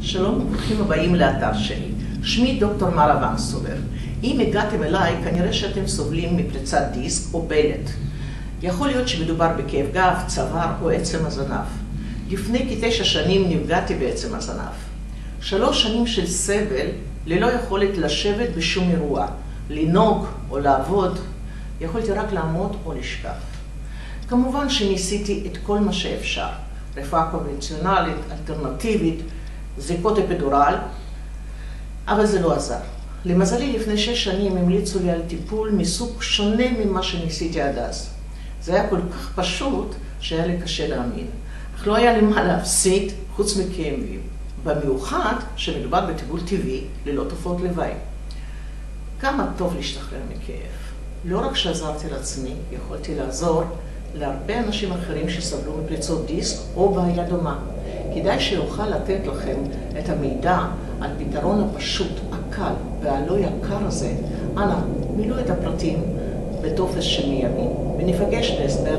שלום וברוכים הבאים לאתר שלי. שמי דוקטור מרה ונגסובר. אם הגעתם אליי, כנראה שאתם סובלים מפריצת דיסק או בלט. יכול להיות שמדובר בכאב גב, צוואר או עצם הזנב. לפני כ9 שנים נפגעתי בעצם הזנב. 3 שנים של סבל ללא יכולת לשבת בשום אירוע, לנהוג או לעבוד, יכולתי רק לעמוד או לשכב. כמובן שניסיתי את כל מה שאפשר, רפואה קונבנציונלית, אלטרנטיבית, זריקות אפידורל, אבל זה לא עזר. למזלי, לפני 6 שנים המליצו לי על טיפול מסוג שונה ממה שניסיתי עד אז. זה היה כל כך פשוט שהיה לי קשה להאמין, אך לא היה לי מה להפסיד חוץ מכאבים, במיוחד שמדובר בטיפול טבעי ללא תופעות לוואי. כמה טוב להשתחרר מכאב. לא רק שעזרתי לעצמי, יכולתי לעזור להרבה אנשים אחרים שסבלו מפריצות דיסק או בעיה דומה. כדאי שיוכל לתת לכם את המידע על פתרון הפשוט, הקל והלא יקר הזה. אנא, מילאו את הפרטים בטופס שמימין, וניפגש בהסבר